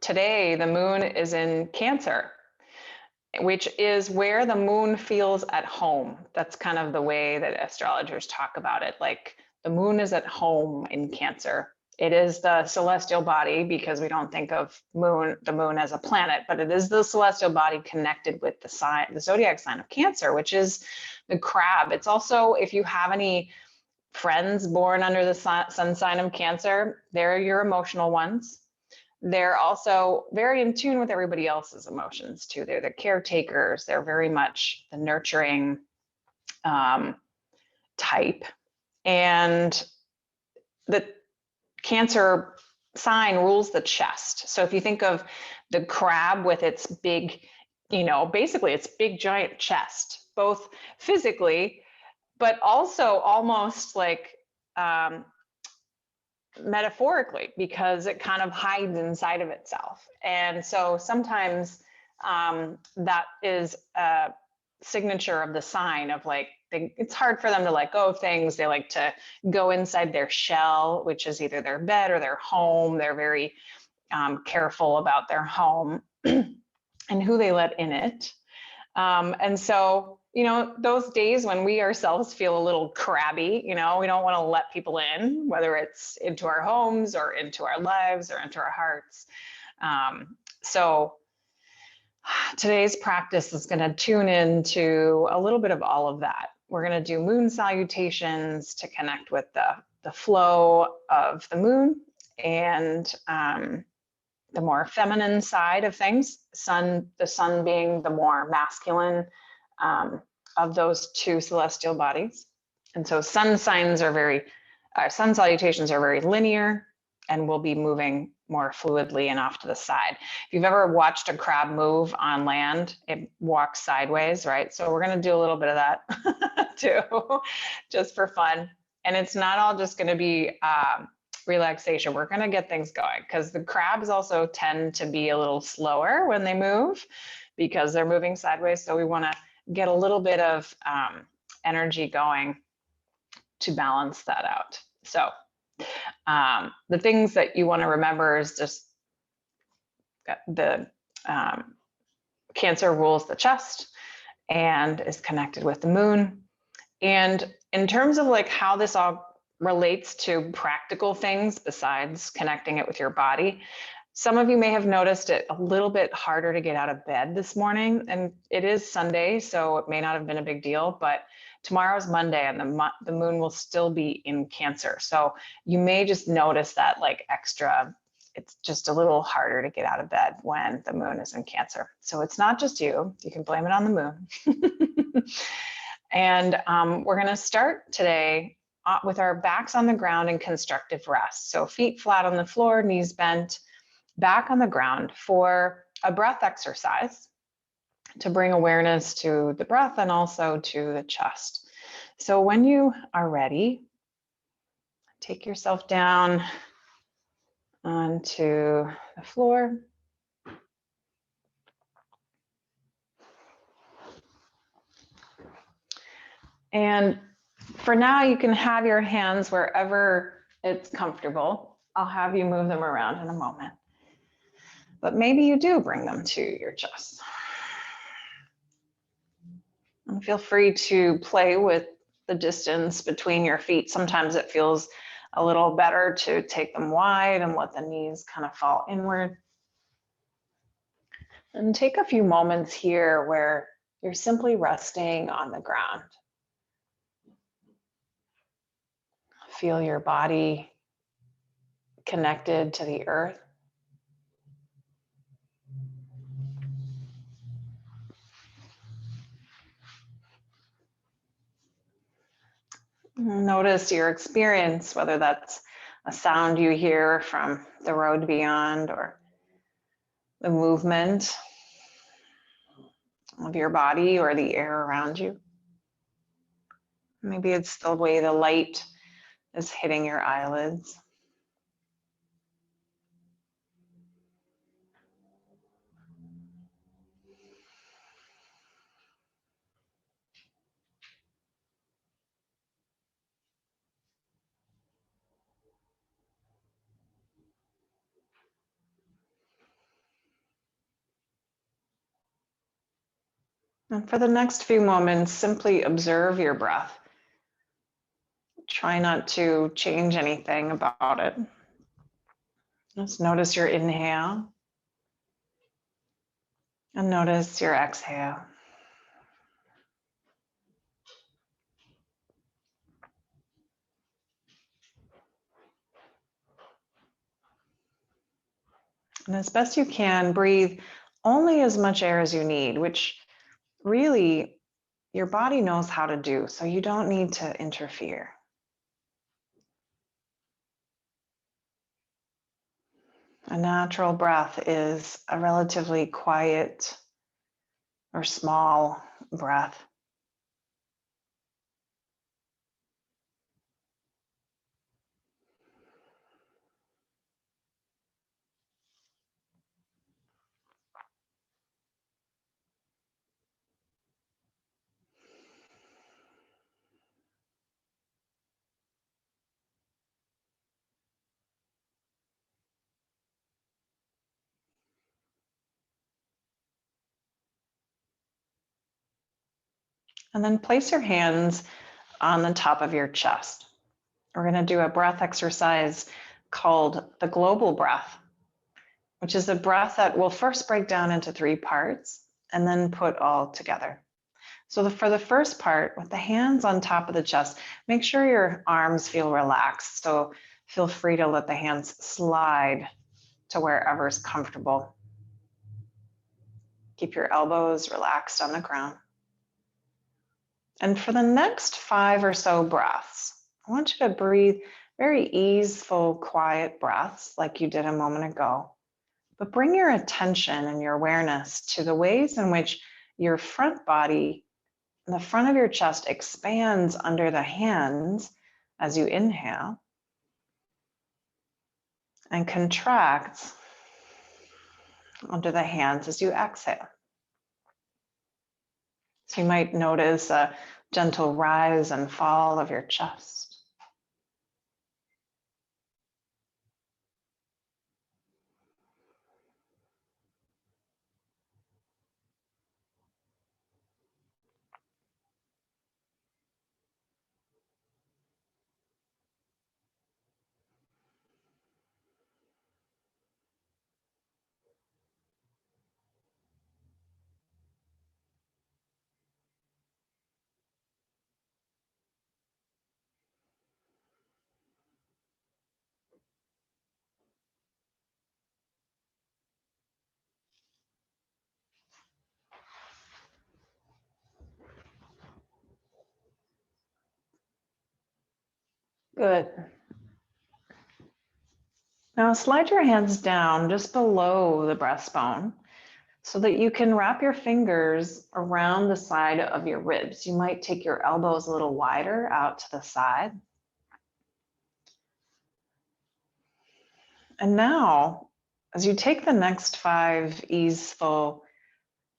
today the moon is in Cancer, which is where the moon feels at home. That's kind of the way that astrologers talk about it. Like the moon is at home in Cancer. It is the celestial body, because we don't think of the moon as a planet, but it is the celestial body connected with the zodiac sign of Cancer, which is the crab. It's also, if you have any friends born under the sun sign of Cancer, they're your emotional ones. They're also very in tune with everybody else's emotions too. They're the caretakers. They're very much the nurturing type. And the Cancer sign rules the chest. So if you think of the crab with its big, basically its big giant chest, both physically, but also almost like metaphorically, because it kind of hides inside of itself. And so sometimes that is a signature of the sign of like, it's hard for them to let go of things. They like to go inside their shell, which is either their bed or their home. They're very careful about their home and who they let in it. And so, those days when we ourselves feel a little crabby, we don't want to let people in, whether it's into our homes or into our lives or into our hearts. So today's practice is going to tune into a little bit of all of that. We're going to do moon salutations to connect with the flow of the moon and the more feminine side of things, the sun being the more masculine of those two celestial bodies. And so sun salutations are very linear, and we'll be moving more fluidly and off to the side. If you've ever watched a crab move on land, it walks sideways, right? So we're going to do a little bit of that too, just for fun. And it's not all just going to be relaxation. We're going to get things going, because the crabs also tend to be a little slower when they move because they're moving sideways. So we want to get a little bit of energy going to balance that out. So the things that you want to remember is just the Cancer rules the chest and is connected with the moon. And in terms of like how this all relates to practical things besides connecting it with your body, some of you may have noticed it a little bit harder to get out of bed this morning, and it is Sunday, so it may not have been a big deal, but tomorrow's Monday and the moon will still be in Cancer. So you may just notice that like extra, it's just a little harder to get out of bed when the moon is in Cancer. So it's not just you can blame it on the moon. And we're going to start today with our backs on the ground in constructive rest. So feet flat on the floor, knees bent, back on the ground for a breath exercise to bring awareness to the breath and also to the chest. So when you are ready, take yourself down onto the floor. And for now, you can have your hands wherever it's comfortable. I'll have you move them around in a moment. But maybe you do bring them to your chest. And feel free to play with the distance between your feet. Sometimes it feels a little better to take them wide and let the knees kind of fall inward. And take a few moments here where you're simply resting on the ground. Feel your body connected to the earth. Notice your experience, whether that's a sound you hear from the road beyond or the movement of your body or the air around you. Maybe it's the way the light is hitting your eyelids. And for the next few moments, simply observe your breath. Try not to change anything about it. Just notice your inhale and notice your exhale. And as best you can, breathe only as much air as you need, which really your body knows how to do, so you don't need to interfere. A natural breath is a relatively quiet or small breath. And then place your hands on the top of your chest. We're going to do a breath exercise called the global breath, which is a breath that will first break down into 3 parts and then put all together. So for the first part, with the hands on top of the chest, make sure your arms feel relaxed. So feel free to let the hands slide to wherever's comfortable. Keep your elbows relaxed on the ground. And for the next 5 or so breaths, I want you to breathe very easeful, quiet breaths like you did a moment ago. But bring your attention and your awareness to the ways in which your front body, the front of your chest expands under the hands as you inhale and contracts under the hands as you exhale. So you might notice a gentle rise and fall of your chest. Good. Now slide your hands down just below the breastbone so that you can wrap your fingers around the side of your ribs. You might take your elbows a little wider out to the side. And now, as you take the next 5 easeful,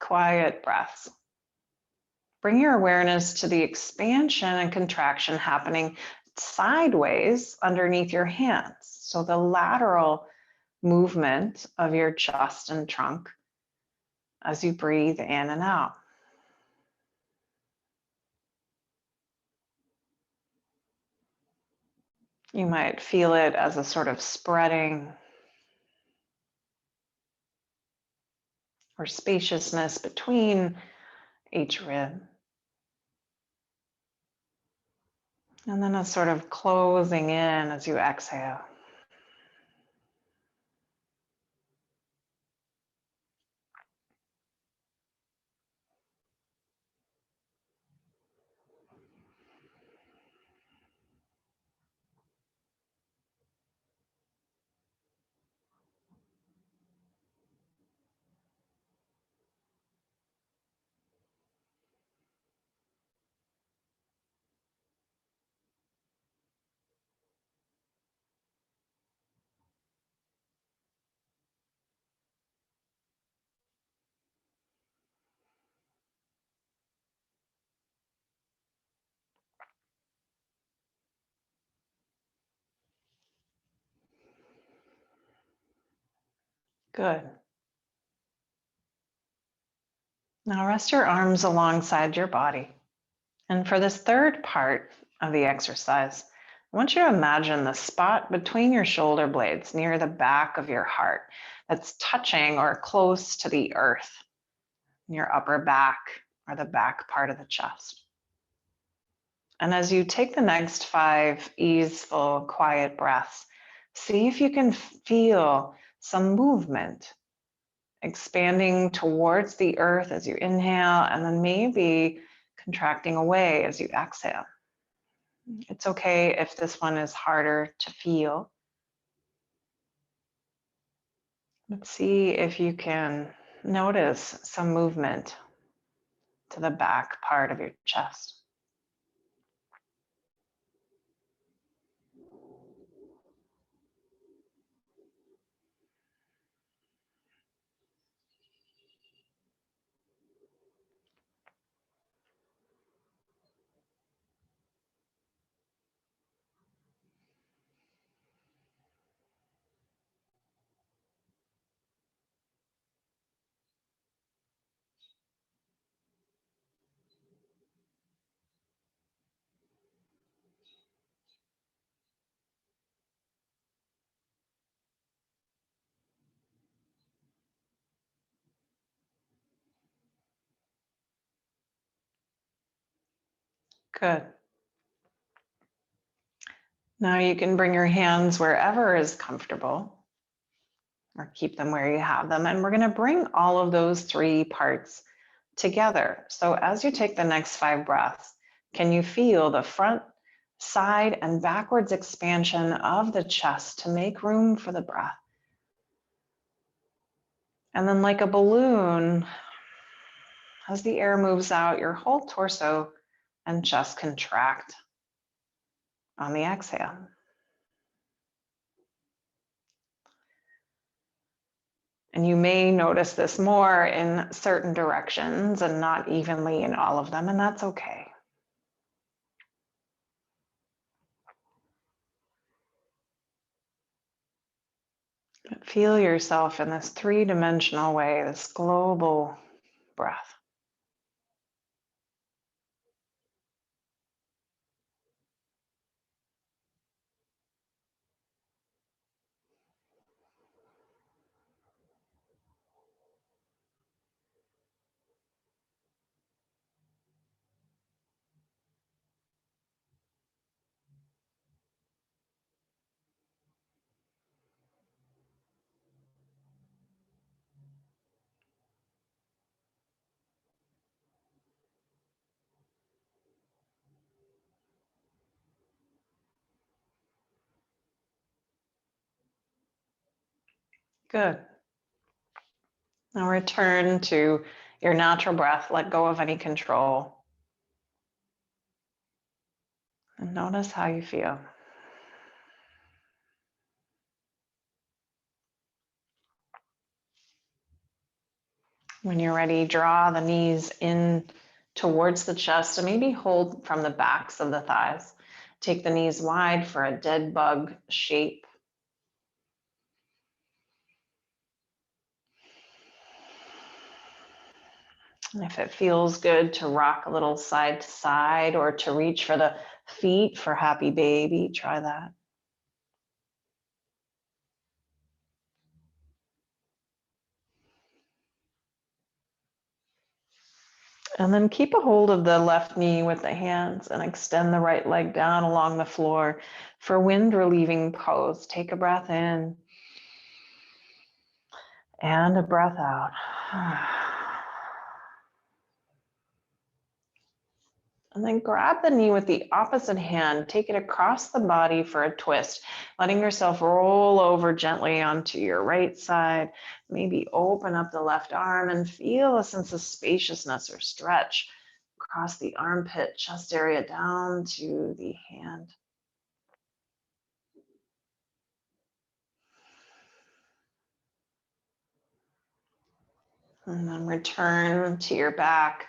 quiet breaths, bring your awareness to the expansion and contraction happening sideways underneath your hands. So the lateral movement of your chest and trunk as you breathe in and out. You might feel it as a sort of spreading or spaciousness between each rib. And then a sort of closing in as you exhale. Good. Now rest your arms alongside your body. And for this third part of the exercise, I want you to imagine the spot between your shoulder blades near the back of your heart that's touching or close to the earth, your upper back or the back part of the chest. And as you take the next 5 easeful, quiet breaths, see if you can feel some movement expanding towards the earth as you inhale, and then maybe contracting away as you exhale. It's okay if this one is harder to feel. Let's see if you can notice some movement to the back part of your chest. Good. Now you can bring your hands wherever is comfortable, or keep them where you have them. And we're going to bring all of those 3 parts together. So as you take the next 5 breaths, can you feel the front, side, and backwards expansion of the chest to make room for the breath? And then like a balloon, as the air moves out, your whole torso and chest contract on the exhale. And you may notice this more in certain directions and not evenly in all of them, and that's okay. But feel yourself in this 3-dimensional way, this global breath. Good. Now return to your natural breath. Let go of any control. And notice how you feel. When you're ready, draw the knees in towards the chest and maybe hold from the backs of the thighs. Take the knees wide for a dead bug shape. And if it feels good to rock a little side to side or to reach for the feet for happy baby, try that. And then keep a hold of the left knee with the hands and extend the right leg down along the floor for wind relieving pose. Take a breath in and a breath out. And then grab the knee with the opposite hand, take it across the body for a twist, letting yourself roll over gently onto your right side. Maybe open up the left arm and feel a sense of spaciousness or stretch across the armpit, chest area down to the hand. And then return to your back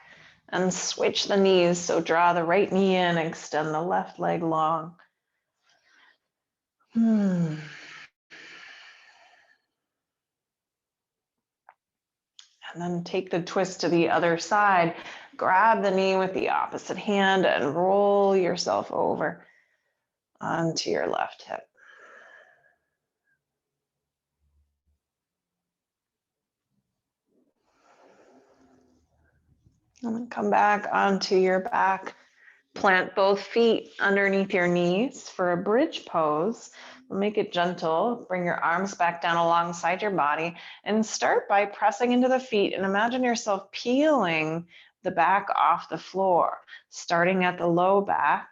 and switch the knees. So draw the right knee in, extend the left leg long. And then take the twist to the other side. Grab the knee with the opposite hand and roll yourself over onto your left hip. And then come back onto your back. Plant both feet underneath your knees for a bridge pose. Make it gentle. Bring your arms back down alongside your body and start by pressing into the feet and imagine yourself peeling the back off the floor, starting at the low back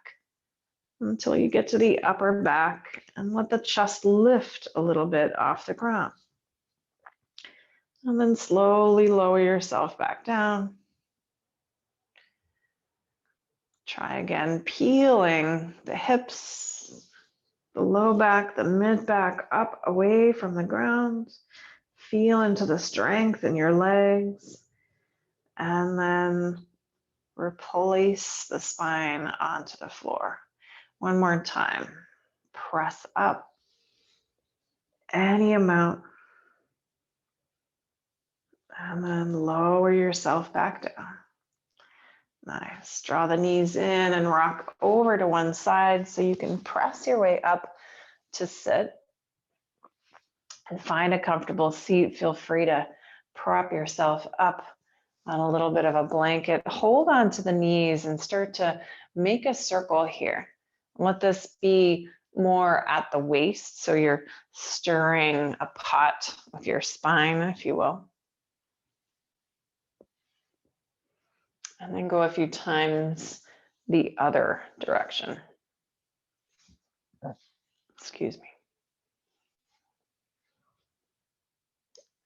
until you get to the upper back and let the chest lift a little bit off the ground. And then slowly lower yourself back down. Try again, peeling the hips, the low back, the mid back up away from the ground. Feel into the strength in your legs. And then replace the spine onto the floor. One more time. Press up any amount. And then lower yourself back down. Nice. Draw the knees in and rock over to one side so you can press your way up to sit and find a comfortable seat. Feel free to prop yourself up on a little bit of a blanket. Hold on to the knees and start to make a circle here. Let this be more at the waist, so you're stirring a pot with your spine, if you will. And then go a few times the other direction. Excuse me.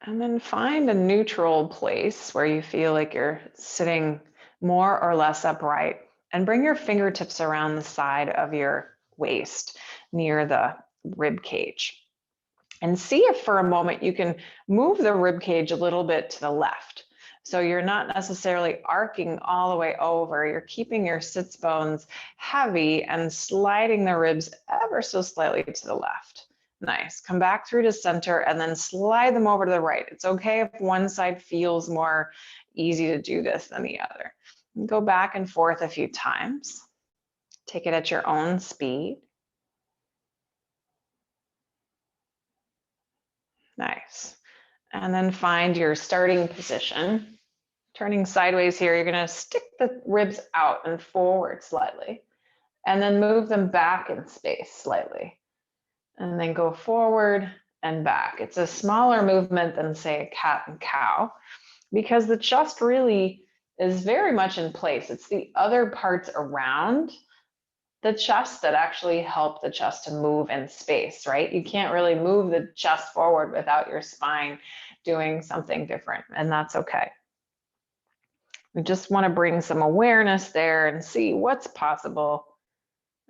And then find a neutral place where you feel like you're sitting more or less upright, and bring your fingertips around the side of your waist near the rib cage. And see if for a moment you can move the rib cage a little bit to the left. So you're not necessarily arcing all the way over. You're keeping your sits bones heavy and sliding the ribs ever so slightly to the left. Nice. Come back through to center and then slide them over to the right. It's okay if one side feels more easy to do this than the other. Go back and forth a few times. Take it at your own speed. Nice. And then find your starting position. Turning sideways here, you're going to stick the ribs out and forward slightly, and then move them back in space slightly. And then go forward and back. It's a smaller movement than, say, a cat and cow, because the chest really is very much in place. It's the other parts around the chest that actually help the chest to move in space, right? You can't really move the chest forward without your spine doing something different, and that's okay. We just want to bring some awareness there and see what's possible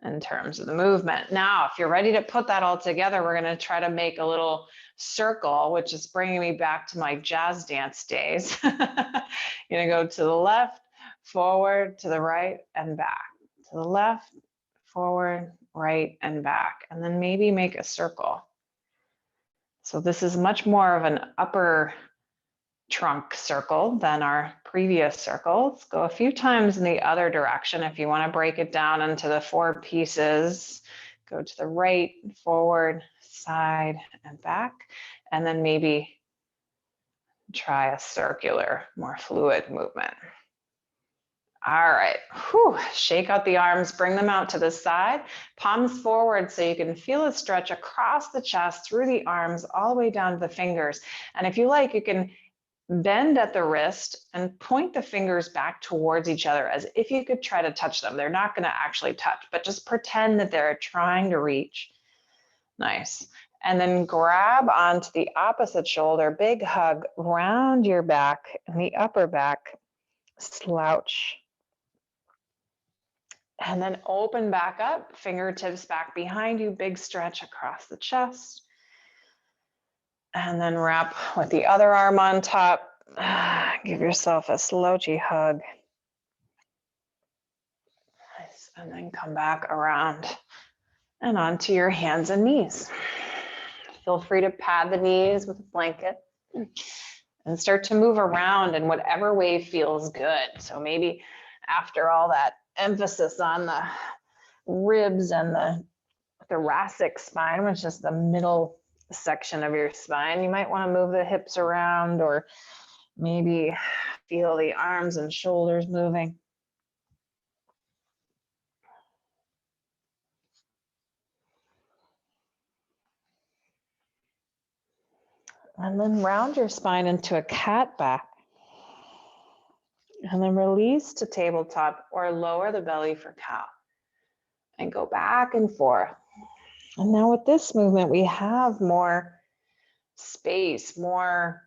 in terms of the movement. Now, if you're ready to put that all together, we're going to try to make a little circle, which is bringing me back to my jazz dance days. You're going to go to the left, forward, to the right, and back. To the left, forward, right, and back. And then maybe make a circle. So this is much more of an upper trunk circle than our previous circles. Go a few times in the other direction. If you want to break it down into the 4 pieces, go to the right, forward, side, and back, and then maybe try a circular, more fluid movement. All right, whew. Shake out the arms, bring them out to the side, palms forward so you can feel a stretch across the chest, through the arms, all the way down to the fingers. And if you like, you can bend at the wrist and point the fingers back towards each other as if you could try to touch them. They're not going to actually touch, but just pretend that they're trying to reach. Nice. And then grab onto the opposite shoulder, big hug, round your back and the upper back, slouch. And then open back up, fingertips back behind you, big stretch across the chest. And then wrap with the other arm on top. Give yourself a slouchy hug. Nice. And then come back around and onto your hands and knees. Feel free to pad the knees with a blanket. and start to move around in whatever way feels good. So maybe after all that emphasis on the ribs and the thoracic spine, which is the middle section of your spine, you might want to move the hips around, or maybe feel the arms and shoulders moving. And then round your spine into a cat back. And then release to tabletop, or lower the belly for cow. And go back and forth. And now with this movement, we have more space, more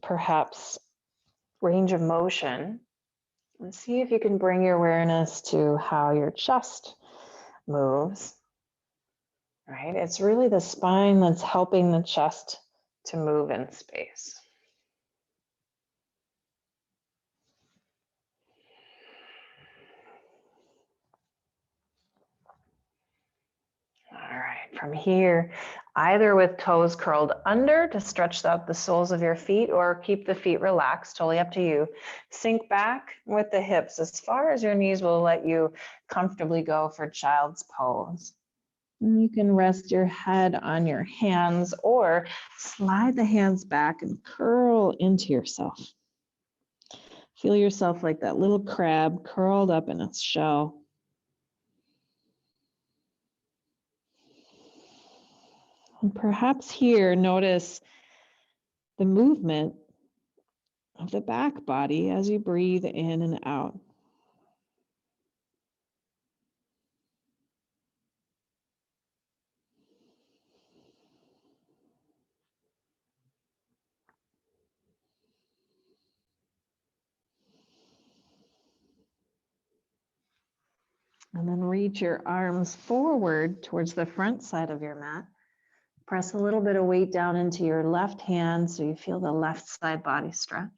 perhaps range of motion. And see if you can bring your awareness to how your chest moves. Right? It's really the spine that's helping the chest to move in space. All right, from here, either with toes curled under to stretch out the soles of your feet, or keep the feet relaxed, totally up to you. Sink back with the hips as far as your knees will let you comfortably go for child's pose. And you can rest your head on your hands, or slide the hands back and curl into yourself. Feel yourself like that little crab curled up in its shell. And perhaps here, notice the movement of the back body as you breathe in and out. And then reach your arms forward towards the front side of your mat. Press a little bit of weight down into your left hand so you feel the left side body stretch.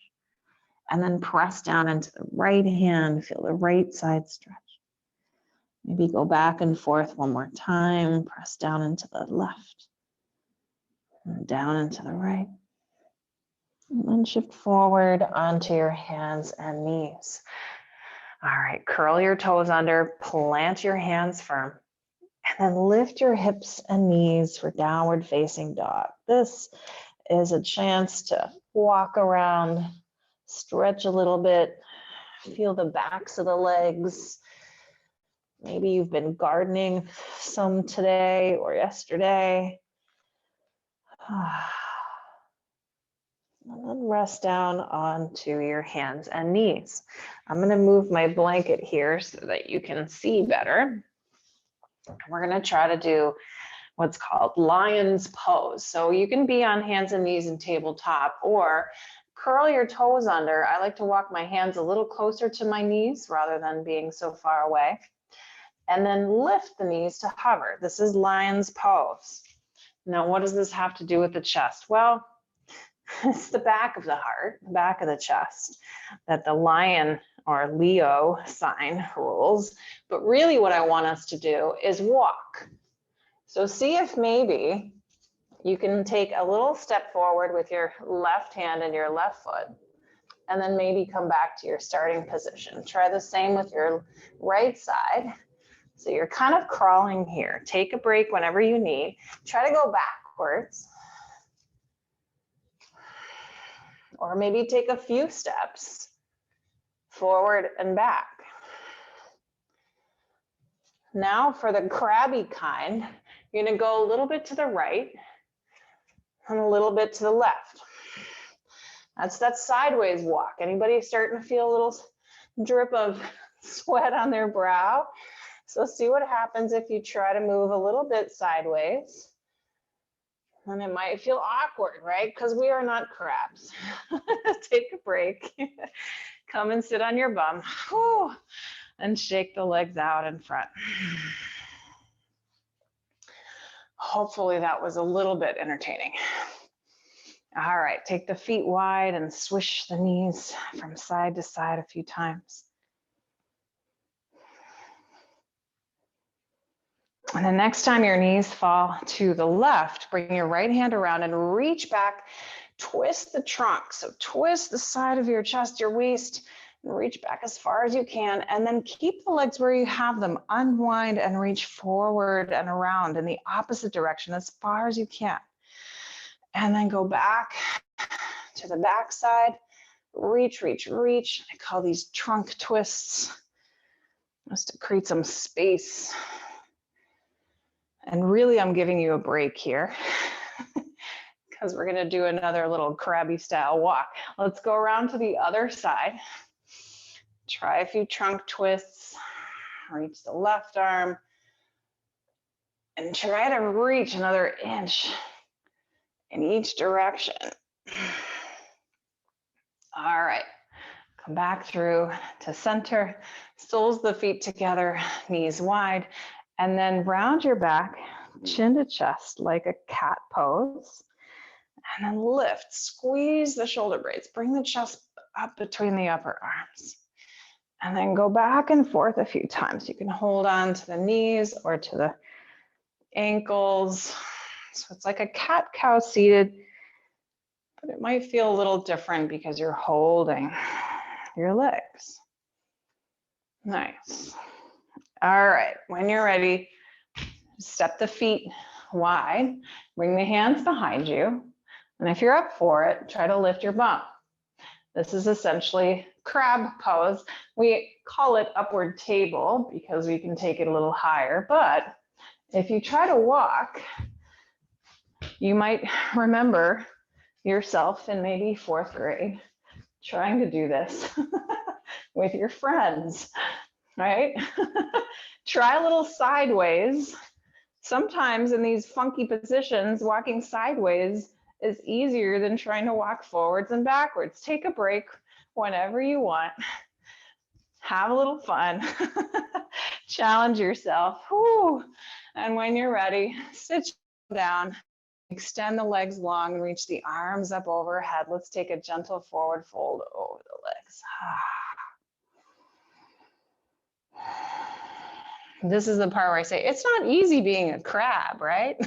And then press down into the right hand, feel the right side stretch. Maybe go back and forth one more time. Press down into the left and down into the right. And then shift forward onto your hands and knees. All right, curl your toes under, plant your hands firm, and then lift your hips and knees for downward facing dog. This is a chance to walk around, stretch a little bit, feel the backs of the legs. Maybe you've been gardening some today or yesterday. And then rest down onto your hands and knees. I'm going to move my blanket here so that you can see better. We're going to try to do what's called lion's pose. So you can be on hands and knees and tabletop, or curl your toes under. I like to walk my hands a little closer to my knees rather than being so far away. And then lift the knees to hover. This is lion's pose. Now, what does this have to do with the chest? Well, it's the back of the heart, the back of the chest, that the lion or Leo sign rules. But really what I want us to do is walk. So see if maybe you can take a little step forward with your left hand and your left foot, and then maybe come back to your starting position. Try the same with your right side. So you're kind of crawling here. Take a break whenever you need. Try to go backwards. Or maybe take a few steps forward and back. Now for the crabby kind, you're going to go a little bit to the right and a little bit to the left. That's that sideways walk. Anybody starting to feel a little drip of sweat on their brow? So see what happens if you try to move a little bit sideways. And it might feel awkward, right? Because we are not crabs. Take a break. Come and sit on your bum. Whew. And shake the legs out in front. Hopefully that was a little bit entertaining. All right, take the feet wide and swish the knees from side to side a few times. And the next time your knees fall to the left, bring your right hand around and reach back twist the trunk. So twist the side of your chest, your waist, and reach back as far as you can. And then keep the legs where you have them. Unwind and reach forward and around in the opposite direction as far as you can. And then go back to the back side. Reach, reach, reach. I call these trunk twists just to create some space. And really, I'm giving you a break here because we're going to do another little crabby style walk. Let's go around to the other side. Try a few trunk twists. Reach the left arm and try to reach another inch in each direction. All right, come back through to center, soles of the feet together, knees wide, and then round your back, chin to chest like a cat pose, and then lift, squeeze the shoulder blades, bring the chest up between the upper arms, and then go back and forth a few times. You can hold on to the knees or to the ankles. So it's like a cat-cow seated, but it might feel a little different because you're holding your legs. Nice. All right, when you're ready, step the feet wide, bring the hands behind you, and if you're up for it, try to lift your bum. This is essentially crab pose. We call it upward table because we can take it a little higher, but if you try to walk, you might remember yourself in maybe 4th grade trying to do this with your friends, right? Try a little sideways. Sometimes in these funky positions, walking sideways is easier than trying to walk forwards and backwards. Take a break whenever you want. Have a little fun. Challenge yourself. Whew. And when you're ready, sit down. Extend the legs long and reach the arms up overhead. Let's take a gentle forward fold over the legs. This is the part where I say, it's not easy being a crab, right?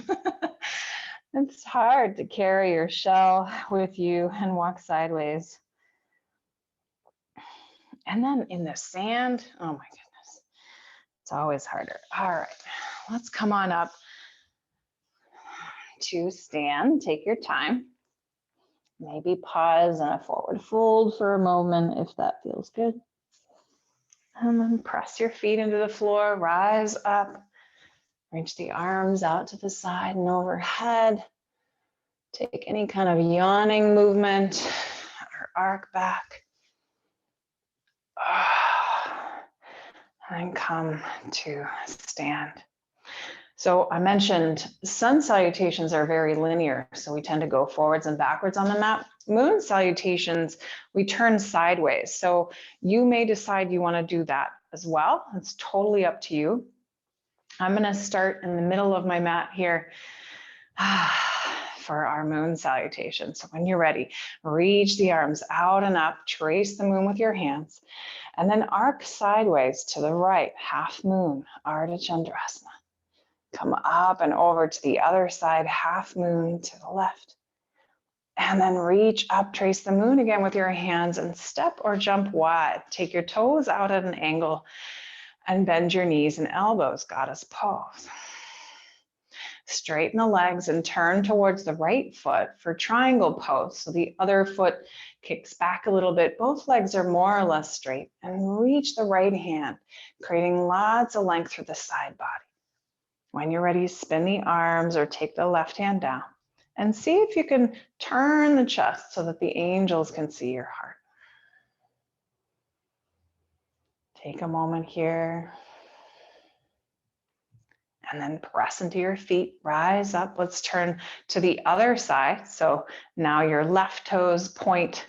It's hard to carry your shell with you and walk sideways. And then in the sand, oh my goodness, it's always harder. All right, let's come on up to stand. Take your time. Maybe pause and a forward fold for a moment if that feels good. And then press your feet into the floor, rise up, reach the arms out to the side and overhead. Take any kind of yawning movement or arc back. And then come to stand. So I mentioned sun salutations are very linear, so we tend to go forwards and backwards on the mat. Moon salutations, we turn sideways. So you may decide you want to do that as well. It's totally up to you. I'm going to start in the middle of my mat here for our moon salutation. So when you're ready, reach the arms out and up, trace the moon with your hands, and then arc sideways to the right, half moon, Ardha Chandrasana. Come up and over to the other side, half moon to the left. And then reach up, trace the moon again with your hands and step or jump wide. Take your toes out at an angle and bend your knees and elbows, goddess pose. Straighten the legs and turn towards the right foot for triangle pose. So the other foot kicks back a little bit. Both legs are more or less straight and reach the right hand, creating lots of length through the side body. When you're ready, spin the arms or take the left hand down and see if you can turn the chest so that the angels can see your heart. Take a moment here and then press into your feet, rise up. Let's turn to the other side. So now your left toes point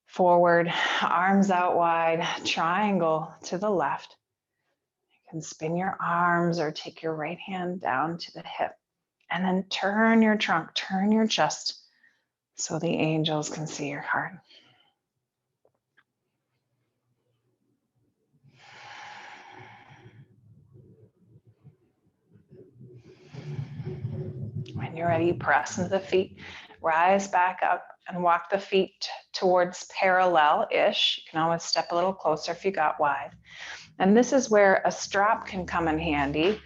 forward, arms out wide, triangle to the left. You can spin your arms or take your right hand down to the hip and then turn your trunk, turn your chest so the angels can see your heart. When you're ready, press into the feet, rise back up and walk the feet towards parallel-ish. You can always step a little closer if you got wide. And this is where a strap can come in handy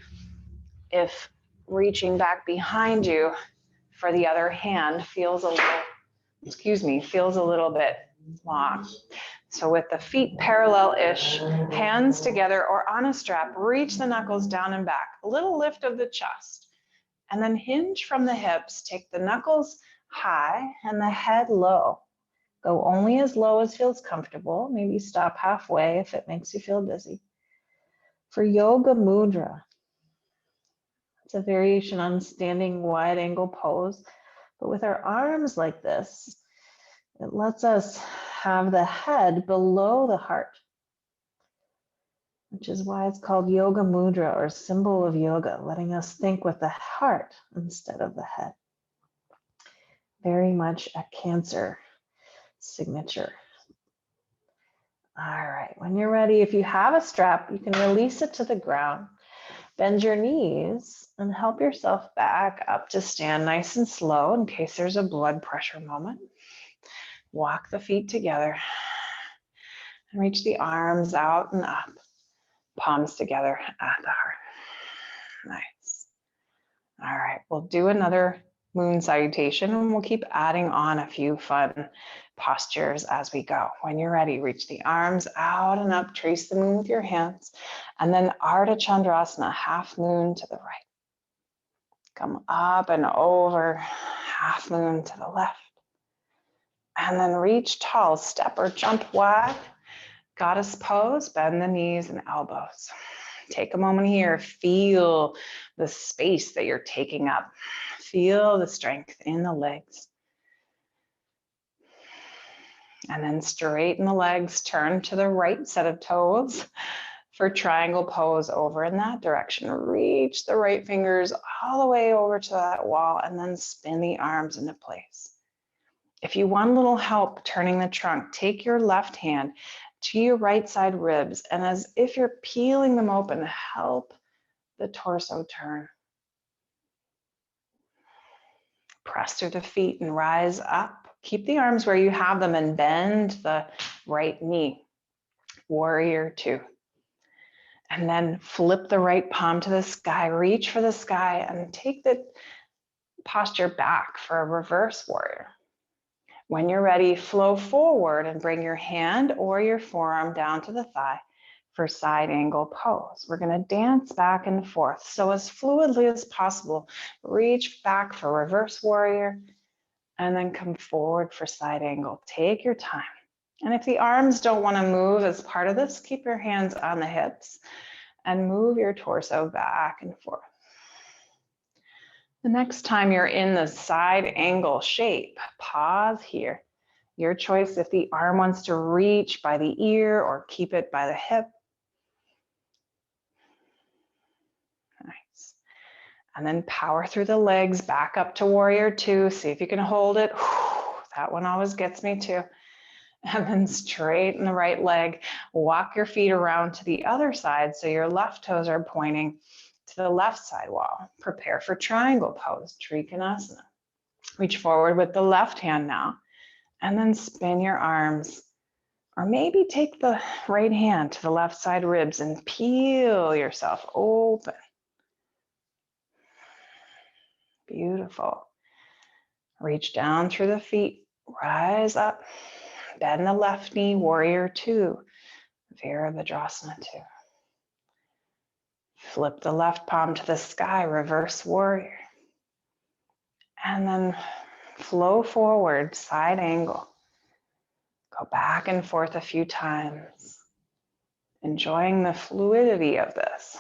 if reaching back behind you for the other hand feels a little bit long. So with the feet parallel-ish, hands together or on a strap, reach the knuckles down and back, a little lift of the chest, and then hinge from the hips. Take the knuckles high and the head low. Go only as low as feels comfortable. Maybe stop halfway if it makes you feel dizzy. For Yoga Mudra, it's a variation on standing wide angle pose, but with our arms like this, it lets us have the head below the heart, which is why it's called Yoga Mudra, or symbol of yoga, letting us think with the heart instead of the head. Very much a Cancer signature. All right, when you're ready, if you have a strap, you can release it to the ground. Bend your knees and help yourself back up to stand nice and slow in case there's a blood pressure moment. Walk the feet together and reach the arms out and up, palms together at the heart. Nice. All right, we'll do another moon salutation and we'll keep adding on a few fun postures as we go. When you're ready, reach the arms out and up, trace the moon with your hands, and then Ardha Chandrasana, half moon to the right. Come up and over, half moon to the left. And then reach tall, step or jump wide. Goddess pose, bend the knees and elbows. Take a moment here, feel the space that you're taking up. Feel the strength in the legs. And then straighten the legs, turn to the right set of toes for triangle pose over in that direction. Reach the right fingers all the way over to that wall and then spin the arms into place. If you want a little help turning the trunk, take your left hand to your right side ribs, and as if you're peeling them open, help the torso turn. Press through the feet and rise up. Keep the arms where you have them and bend the right knee. Warrior two. And then flip the right palm to the sky, reach for the sky, and take the posture back for a reverse warrior. When you're ready, flow forward and bring your hand or your forearm down to the thigh for side angle pose. We're going to dance back and forth. So as fluidly as possible, reach back for reverse warrior and then come forward for side angle. Take your time. And if the arms don't want to move as part of this, keep your hands on the hips and move your torso back and forth. The next time you're in the side angle shape, pause here. Your choice if the arm wants to reach by the ear or keep it by the hip. Nice. And then power through the legs back up to warrior two. See if you can hold it. That one always gets me too. And then straighten the right leg. Walk your feet around to the other side so your left toes are pointing to the left side wall. Prepare for triangle pose, Triconasana. Reach forward with the left hand now, and then spin your arms, or maybe take the right hand to the left side ribs and peel yourself open. Beautiful. Reach down through the feet, rise up, bend the left knee, warrior two, Virabhadrasana two. Flip the left palm to the sky, reverse warrior. And then flow forward, side angle. Go back and forth a few times, enjoying the fluidity of this.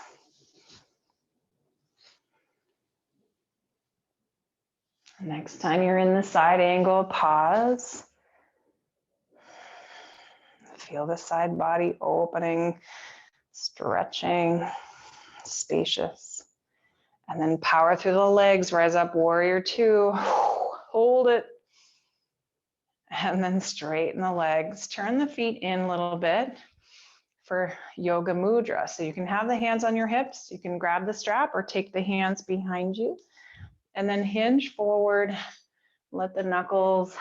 Next time you're in the side angle, pause. Feel the side body opening, stretching, spacious. And then power through the legs, rise up, warrior two, hold it. And then straighten the legs, turn the feet in a little bit for Yoga Mudra. So you can have the hands on your hips, you can grab the strap or take the hands behind you. And then hinge forward, Let the knuckles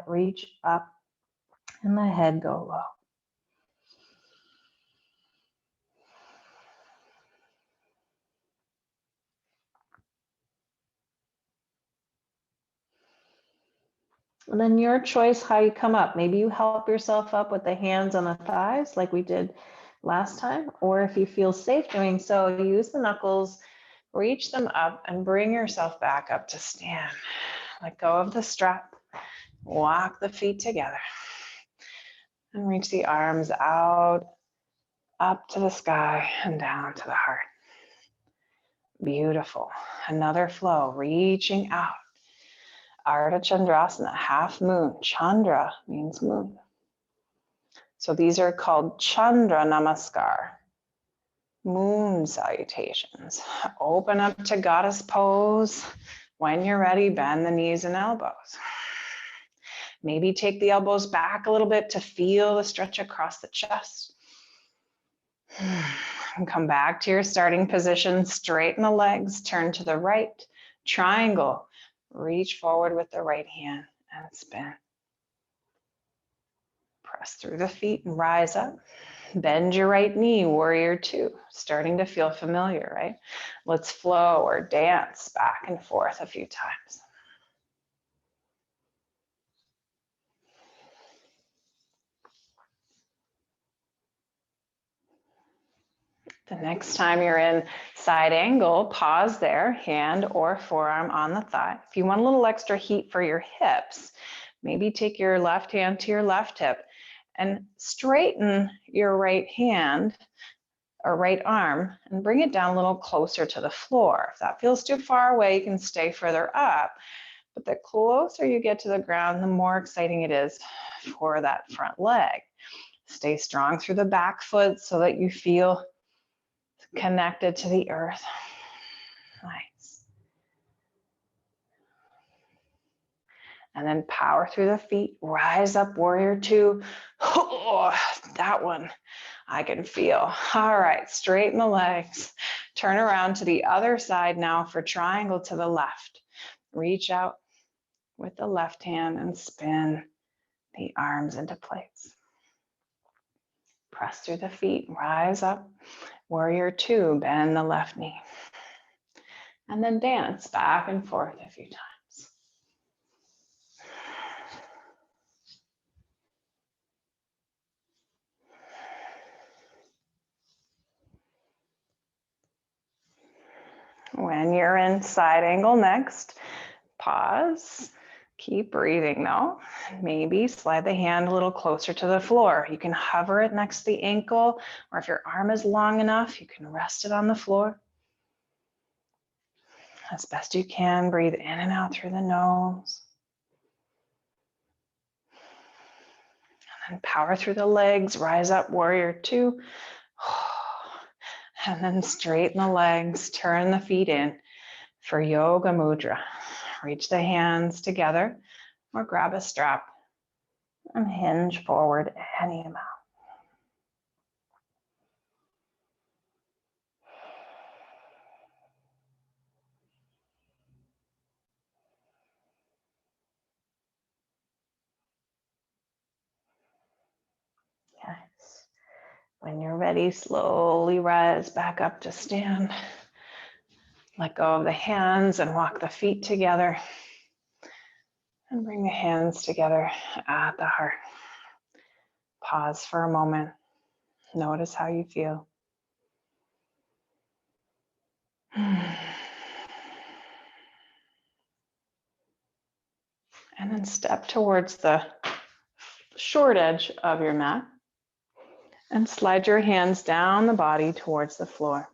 reach up and the head go low. And then your choice how you come up. Maybe you help yourself up with the hands on the thighs like we did last time. Or if you feel safe doing so, use the knuckles, reach them up and bring yourself back up to stand. Let go of the strap, walk the feet together and reach the arms out, up to the sky and down to the heart. Beautiful. Another flow, reaching out. Ardha Chandrasana, half moon. Chandra means moon. So these are called Chandra Namaskar, moon salutations. Open up to goddess pose. When you're ready, bend the knees and elbows. Maybe take the elbows back a little bit to feel the stretch across the chest. And come back to your starting position. Straighten the legs, turn to the right, triangle. Reach forward with the right hand and spin. Press through the feet and rise up. Bend your right knee, warrior two. Starting to feel familiar, right? Let's flow or dance back and forth a few times. The next time you're in side angle, pause there, hand or forearm on the thigh. If you want a little extra heat for your hips, maybe take your left hand to your left hip and straighten your right hand or right arm and bring it down a little closer to the floor. If that feels too far away, you can stay further up. But the closer you get to the ground, the more exciting it is for that front leg. Stay strong through the back foot so that you feel connected to the earth. Nice. And then power through the feet, rise up, warrior two. Oh, that one I can feel. All right, straighten the legs. Turn around to the other side now for triangle to the left. Reach out with the left hand and spin the arms into place. Press through the feet, rise up, warrior two, bend the left knee. And then dance back and forth a few times. When you're in side angle next, pause. Keep breathing though. Maybe slide the hand a little closer to the floor. You can hover it next to the ankle, or if your arm is long enough, you can rest it on the floor. As best you can, breathe in and out through the nose. And then power through the legs, rise up, warrior two. And then straighten the legs, turn the feet in for yoga mudra. Reach the hands together or grab a strap and hinge forward any amount. Yes. When you're ready, slowly rise back up to stand. Let go of the hands and walk the feet together. And bring the hands together at the heart. Pause for a moment. Notice how you feel. And then step towards the short edge of your mat and slide your hands down the body towards the floor.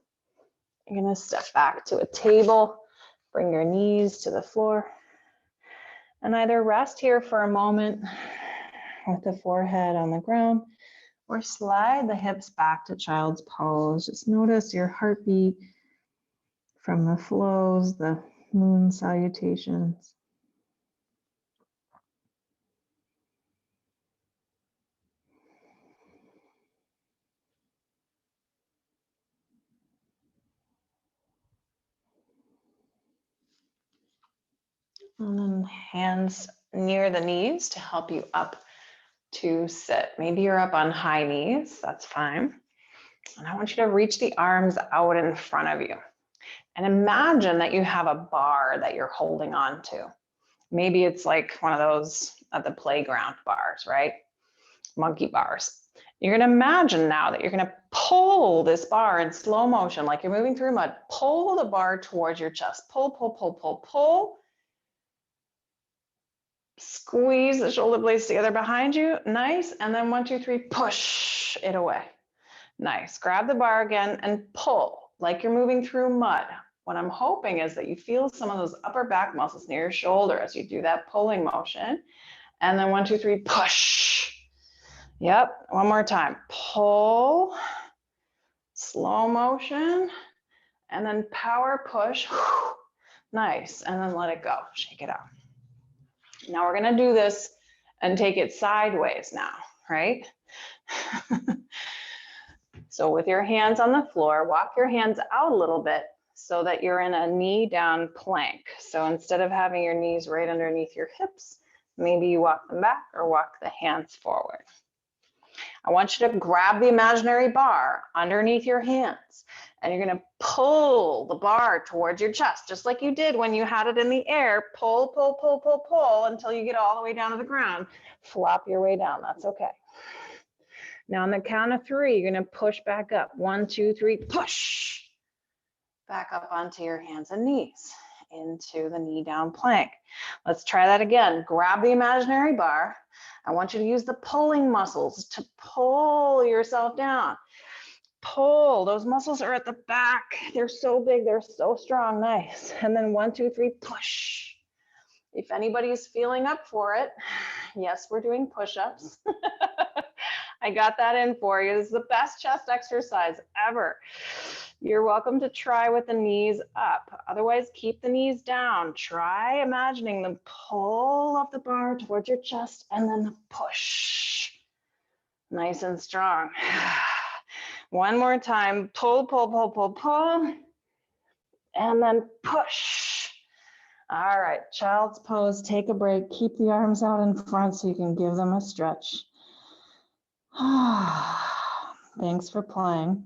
You're going to step back to a table, bring your knees to the floor, and either rest here for a moment with the forehead on the ground or slide the hips back to child's pose. Just notice your heartbeat from the flows, the moon salutations. And then hands near the knees to help you up to sit. Maybe you're up on high knees, that's fine. And I want you to reach the arms out in front of you. And imagine that you have a bar that you're holding on to. Maybe it's like one of those at the playground bars, right? Monkey bars. You're going to imagine now that you're going to pull this bar in slow motion, like you're moving through mud. Pull the bar towards your chest. Pull, pull, pull, pull, pull. Squeeze the shoulder blades together behind you. Nice. And then 1, 2, 3, push it away. Nice. Grab the bar again and pull like you're moving through mud. What I'm hoping is that you feel some of those upper back muscles near your shoulder as you do that pulling motion. And then 1, 2, 3, push. Yep. One more time. Pull, slow motion, and then power push. Nice. And then let it go. Shake it out. Now we're going to do this and take it sideways now, right? So with your hands on the floor, walk your hands out a little bit so that you're in a knee down plank. So instead of having your knees right underneath your hips, maybe you walk them back or walk the hands forward. I want you to grab the imaginary bar underneath your hands, and you're going to pull the bar towards your chest, just like you did when you had it in the air. Pull, pull, pull, pull, pull until you get all the way down to the ground. Flop your way down. That's okay. Now on the count of 3, you're going to push back up. 1, 2, 3, push. Back up onto your hands and knees into the knee down plank. Let's try that again. Grab the imaginary bar. I want you to use the pulling muscles to pull yourself down. Pull. Those muscles are at the back. They're so big. They're so strong. Nice. And then 1, 2, 3, push. If anybody's feeling up for it, yes, we're doing push-ups. I got that in for you. This is the best chest exercise ever. You're welcome to try with the knees up. Otherwise, keep the knees down. Try imagining the pull of the bar towards your chest and then the push. Nice and strong. One more time. Pull, pull, pull, pull, pull. And then push. All right, child's pose. Take a break. Keep the arms out in front so you can give them a stretch. Thanks for playing.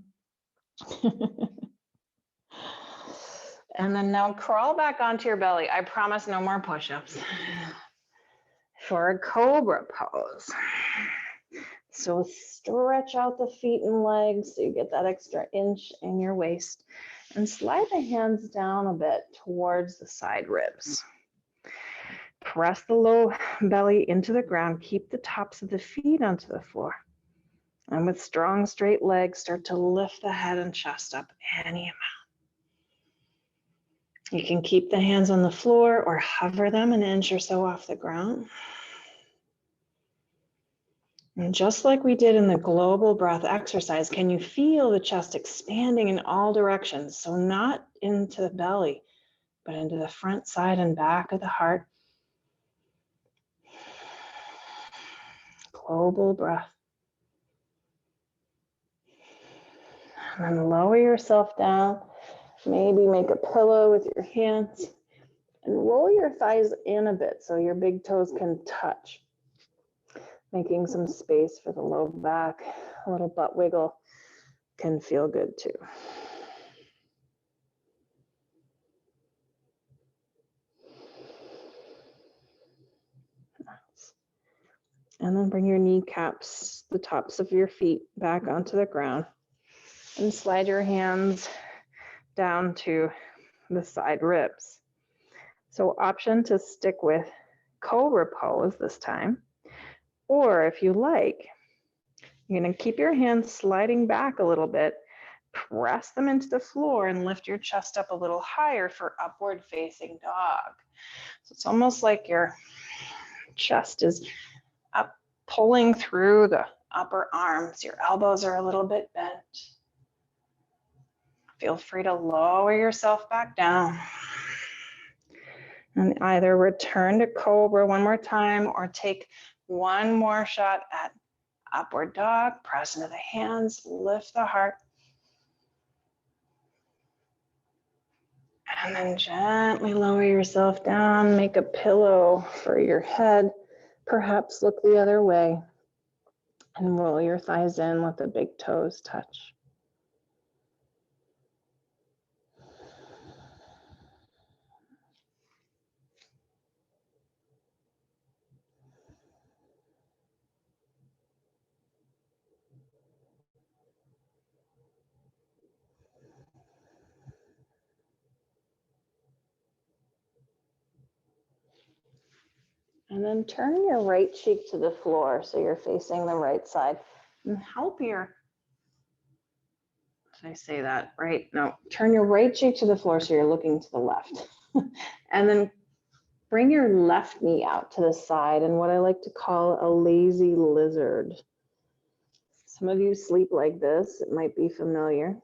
And then now crawl back onto your belly. I promise no more push-ups. For a Cobra Pose. So stretch out the feet and legs so you get that extra inch in your waist. And slide the hands down a bit towards the side ribs. Press the low belly into the ground. Keep the tops of the feet onto the floor. And with strong, straight legs, start to lift the head and chest up any amount. You can keep the hands on the floor or hover them an inch or so off the ground. And just like we did in the global breath exercise, can you feel the chest expanding in all directions? So not into the belly, but into the front, side, and back of the heart. Global breath. And then lower yourself down. Maybe make a pillow with your hands and roll your thighs in a bit so your big toes can touch. Making some space for the low back. A little butt wiggle can feel good too. And then bring your kneecaps, the tops of your feet back onto the ground. And slide your hands down to the side ribs. So option to stick with Cobra Pose this time. Or if you like, you're going to keep your hands sliding back a little bit, press them into the floor and lift your chest up a little higher for upward facing dog. So it's almost like your chest is up, pulling through the upper arms. Your elbows are a little bit bent. Feel free to lower yourself back down. And either return to Cobra one more time or take one more shot at upward dog. Press into the hands, lift the heart. And then gently lower yourself down, make a pillow for your head. Perhaps look the other way and roll your thighs in, let the big toes touch. And then turn your right cheek to the floor so you're facing the right side. And help your, did I say that right? No, turn your right cheek to the floor so you're looking to the left. And then bring your left knee out to the side in what I like to call a lazy lizard. Some of you sleep like this. It might be familiar.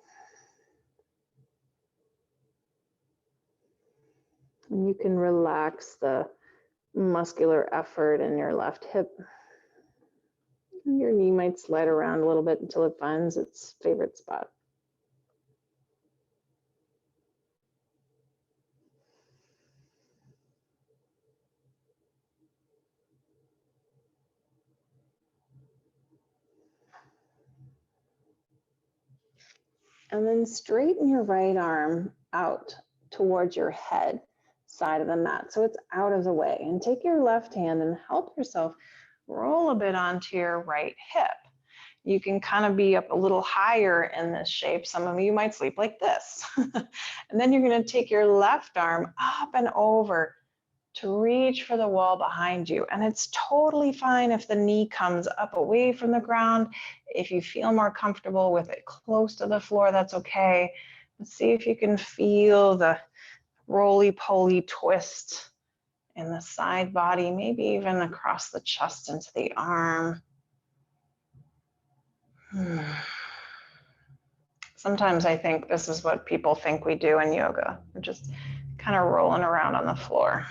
And you can relax the muscular effort in your left hip. Your knee might slide around a little bit until it finds its favorite spot. And then straighten your right arm out towards your head side of the mat so it's out of the way. And take your left hand and help yourself roll a bit onto your right hip. You can kind of be up a little higher in this shape. Some of you might sleep like this. And then you're going to take your left arm up and over to reach for the wall behind you. And it's totally fine if the knee comes up away from the ground. If you feel more comfortable with it close to the floor, that's okay. Let's see if you can feel the roly-poly twist in the side body, maybe even across the chest into the arm. Sometimes I think this is what people think we do in yoga. We're just kind of rolling around on the floor.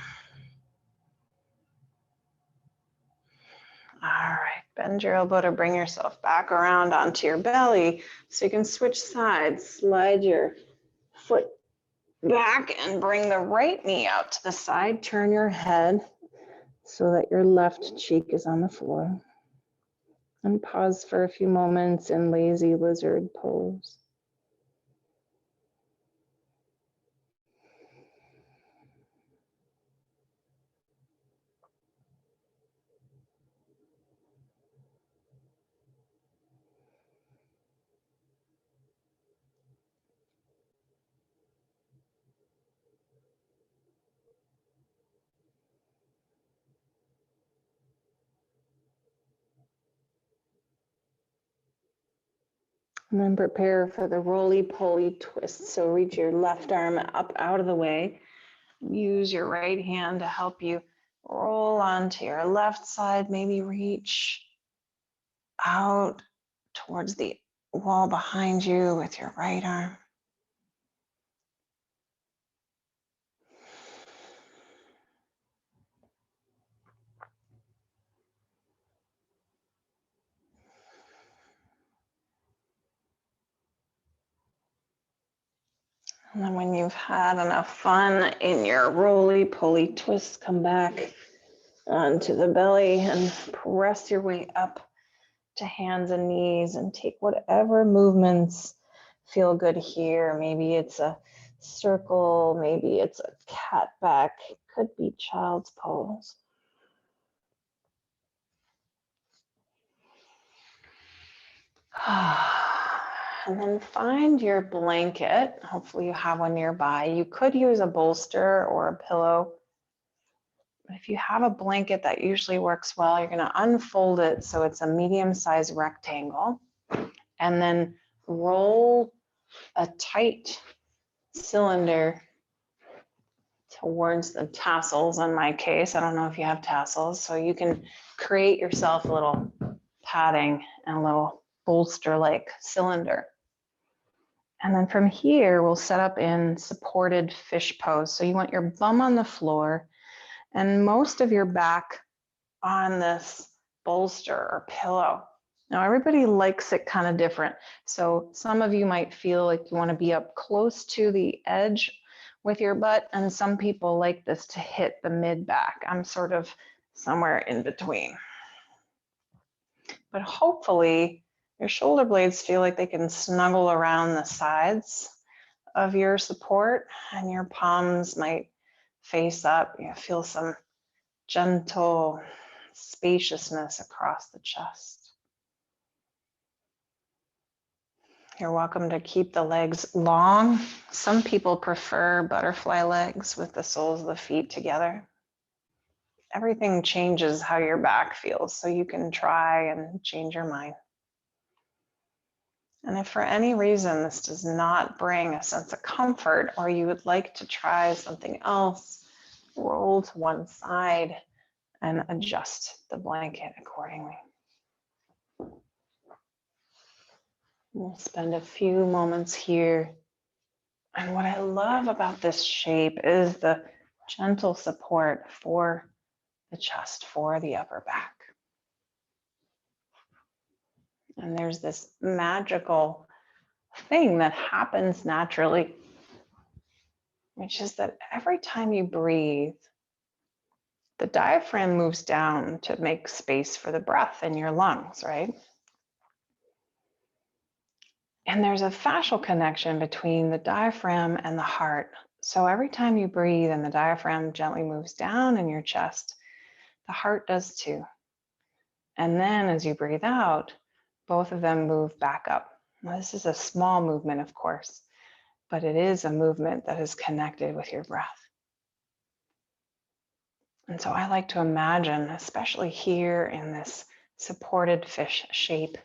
All right, bend your elbow to bring yourself back around onto your belly so you can switch sides. Slide your foot back and bring the right knee out to the side. Turn your head so that your left cheek is on the floor. And pause for a few moments in lazy lizard pose. And then prepare for the roly-poly twist. So reach your left arm up out of the way. Use your right hand to help you roll onto your left side. Maybe reach out towards the wall behind you with your right arm. And then when you've had enough fun in your roly-poly twist, come back onto the belly and press your way up to hands and knees and take whatever movements feel good here. Maybe it's a circle, maybe it's a cat back, it could be child's pose. And then find your blanket. Hopefully you have one nearby. You could use a bolster or a pillow. But if you have a blanket, that usually works well. You're going to unfold it so it's a medium-sized rectangle. And then roll a tight cylinder towards the tassels in my case. I don't know if you have tassels. So you can create yourself a little padding and a little bolster-like cylinder. And then from here, we'll set up in supported fish pose. So you want your bum on the floor and most of your back on this bolster or pillow. Now, everybody likes it kind of different. So some of you might feel like you want to be up close to the edge with your butt, and some people like this to hit the mid back. I'm sort of somewhere in between. But hopefully your shoulder blades feel like they can snuggle around the sides of your support, and your palms might face up. You feel some gentle spaciousness across the chest. You're welcome to keep the legs long. Some people prefer butterfly legs with the soles of the feet together. Everything changes how your back feels, so you can try and change your mind. And if for any reason this does not bring a sense of comfort, or you would like to try something else, roll to one side and adjust the blanket accordingly. We'll spend a few moments here. And what I love about this shape is the gentle support for the chest, for the upper back. And there's this magical thing that happens naturally, which is that every time you breathe, the diaphragm moves down to make space for the breath in your lungs, right? And there's a fascial connection between the diaphragm and the heart. So every time you breathe and the diaphragm gently moves down in your chest, the heart does too. And then as you breathe out, both of them move back up. Now, this is a small movement, of course, but it is a movement that is connected with your breath. And so I like to imagine, especially here in this supported fish shape,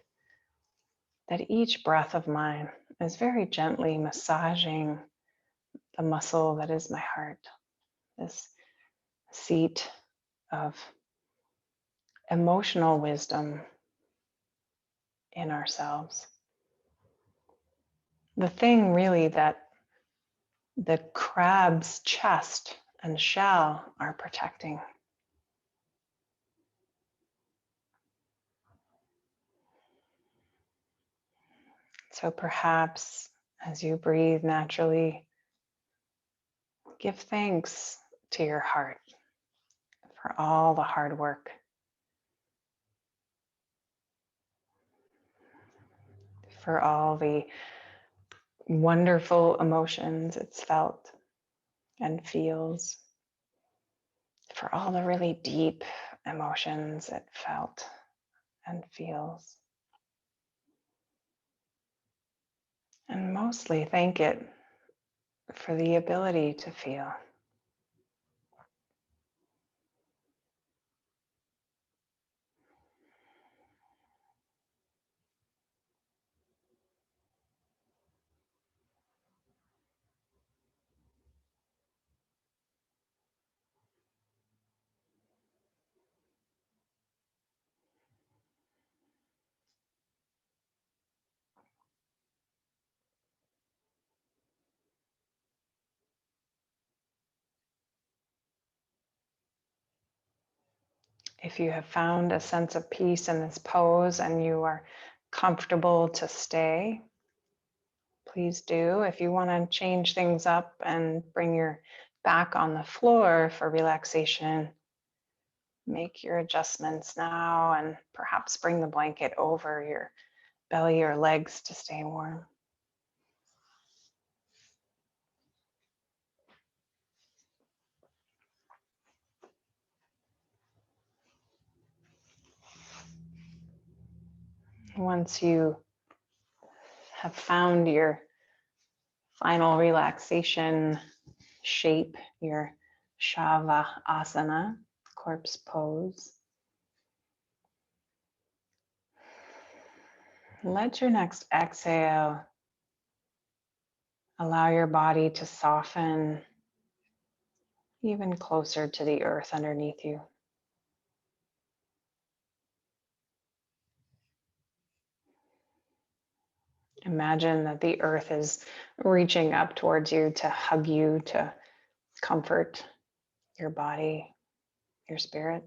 that each breath of mine is very gently massaging the muscle that is my heart, this seat of emotional wisdom in ourselves. The thing really that the crab's chest and shell are protecting. So perhaps as you breathe naturally, give thanks to your heart for all the hard work, for all the wonderful emotions it's felt and feels, for all the really deep emotions it felt and feels. And mostly thank it for the ability to feel. If you have found a sense of peace in this pose and you are comfortable to stay, please do. If you want to change things up and bring your back on the floor for relaxation, make your adjustments now and perhaps bring the blanket over your belly or legs to stay warm. Once you have found your final relaxation shape, your Shavasana, corpse pose, let your next exhale allow your body to soften even closer to the earth underneath you. Imagine that the earth is reaching up towards you to hug you, to comfort your body, your spirit.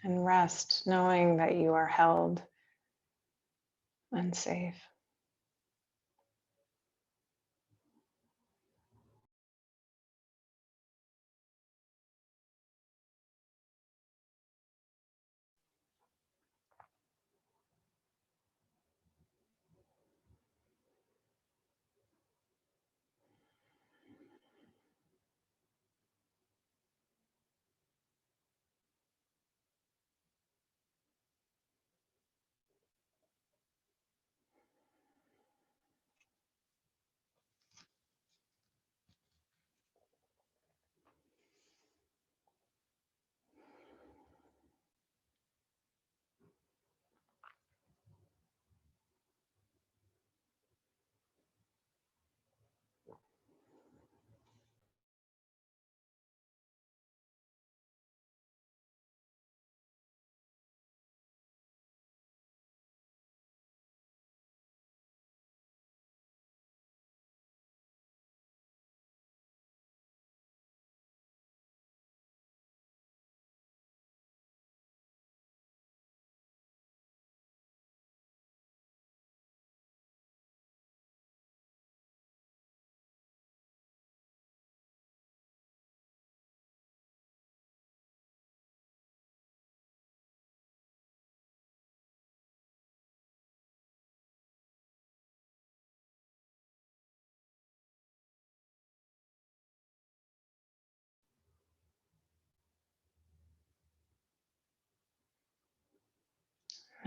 And rest knowing that you are held unsafe.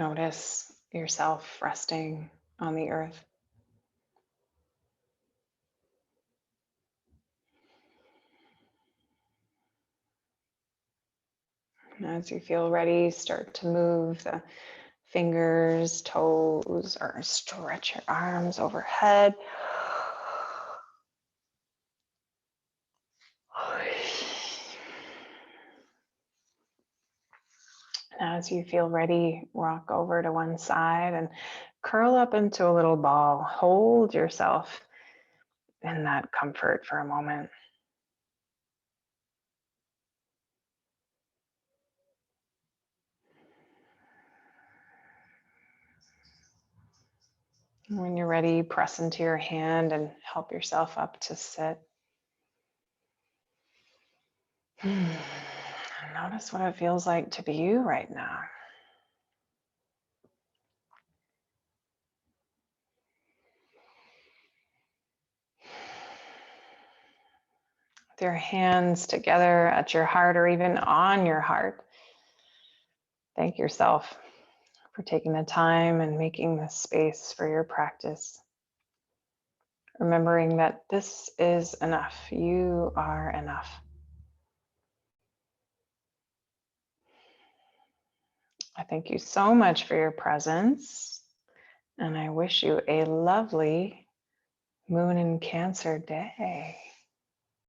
Notice yourself resting on the earth. And as you feel ready, start to move the fingers, toes, or stretch your arms overhead. And as you feel ready, rock over to one side and curl up into a little ball. Hold yourself in that comfort for a moment. When you're ready, press into your hand and help yourself up to sit. Notice what it feels like to be you right now. With your hands together at your heart or even on your heart, thank yourself for taking the time and making this space for your practice. Remembering that this is enough. You are enough. I thank you so much for your presence, and I wish you a lovely Moon in Cancer day.